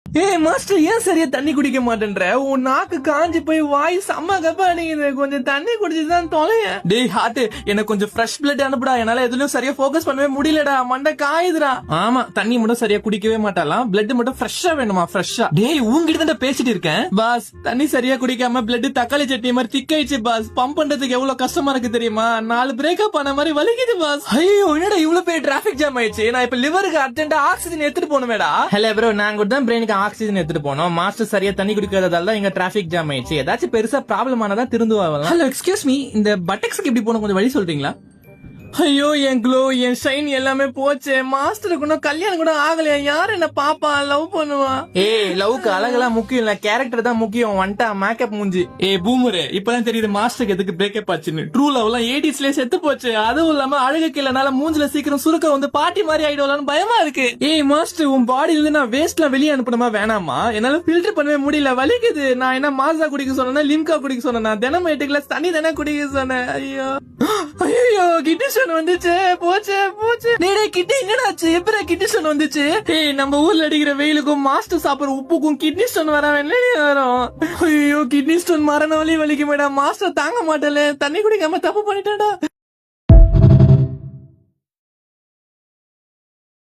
ஏய் மாஸ்டர், ஏன் சரியா தண்ணி குடிக்க மாட்டேன்ற? உன் நாக்கு காஞ்சி போய் வாய் செம்ம கப்பா அடிக்குது. கொஞ்சம் தண்ணி குடிச்சுதான் தொலைய. டேய் ஹார்ட், எனக்கு கொஞ்சம் ஃப்ரெஷ் பிளட் அனுப்புடா. என்னால எதுலயும் சரியா போக்கஸ் பண்ணவே முடியலடா. மண்டை காயுதுடா. ஆமா, தண்ணி மட்டும் சரியா குடிக்கவே மாட்டாலாம். பிளட் மட்டும் ஃப்ரெஷ்ஷா வேணுமா? ஃப்ரெஷ்ஷா. டேய் உன்கிட்ட தான் பேசிட்டு இருக்கேன் பாஸ். தண்ணி சரியா குடிக்காம பிளட் தக்காளி சட்னி மாதிரி திக்காயிடுச்சு பாஸ். பம்ப் பண்றதுக்கு எவ்வளவு கஷ்டமா இருக்கு தெரியுமா? 4 பிரேக்கப் ஆன மாதிரி வலிக்குது பாஸ். ஐயோ, என்னடா இவ்வளவு பெரிய டிராபிக் ஜாம் ஆயிடுச்சு. நான் இப்ப லிவருக்கு அர்ஜென்ட்டா ஆக்சிஜன் எடுத்துட்டு போகணுமேடா. ஹலோ ப்ரோ, நான் கூட தான் பிரெயினுக்கு ஆக்சிஜன் எடுத்துட்டு போனோம். மாஸ்டர் சரியா தண்ணி குடிக்காததால தான் இங்க டிராபிக் ஜாம் ஆயிடுச்சு. ஏதாச்சும் பெருசா ப்ராப்ளம் ஆனதா திருந்துவாங்க. ஹலோ எக்ஸ்கியூஸ் மீ, இந்த பட்டெக்ஸ்க்கு எப்படி போன கொஞ்சம் வழி சொல்றீங்களா? ஐயோ, என் க்ளோ என் ஷைன் எல்லாமே போச்சு. மாஸ்டருக்கு இன்னும் கல்யாணம் கூட ஆகலையா? யார் என்ன பாப்பா லவ் பண்ணுவா? ஏய், லவ்க்கு அழகெல்லாம் முக்கியம் இல்ல, கேரக்டர் தான் முக்கியம். வந்துட்டா மேக்கப் மூஞ்சி. ஏய் பூமரு, இப்பதான் தெரியுது மாஸ்டருக்கு எதுக்கு பிரேக்கப் ஆச்சுன்னு. ட்ரூ லவ் எல்லாம் 80ஸ்லயே செத்து போச்சு. அதுவும் இல்லாம அழகுக்கு இல்லனால மூஞ்சில சீக்கிரம் சுருக்க வந்து பாட்டி மாதிரி ஆயிடுவான்னு பயமா இருக்கு. ஏய் மாஸ்டர், உன் பாடியில இருந்து நான் வேஸ்ட்லாம் வெளியே அனுப்பணுமா வேணாமா? என்னால ஃபில்டர் பண்ணவே முடியல, வலிக்குது. நான் என்ன மாசா குடிக்க சொன்னா லிம்கா குடிக்க சொன்னா? தினமும் 8 கிளாஸ் தண்ணி தானே குடிக்க சொன்னேன். ஐயோ ஐயோ, கிட்னி ஸ்டோன் வந்துச்சு. போச்சு போச்சு. டேய் கிட்னி என்னடாச்சு? எப்படா கிட்னி ஸ்டோன் வந்துச்சு? ஏய், நம்ம ஊர்ல அடிக்கிற வெயிலுக்கும் மாஸ்டர் சாப்பிடுற உப்புக்கும் கிட்னி ஸ்டோன் வர வரும். ஐயோ, கிட்னி ஸ்டோன் மரண வலி வலிக்குமேடா. மாஸ்டர் தாங்க மாட்டல. தண்ணி குடிக்காம தப்பு பண்ணிட்டேன்டா.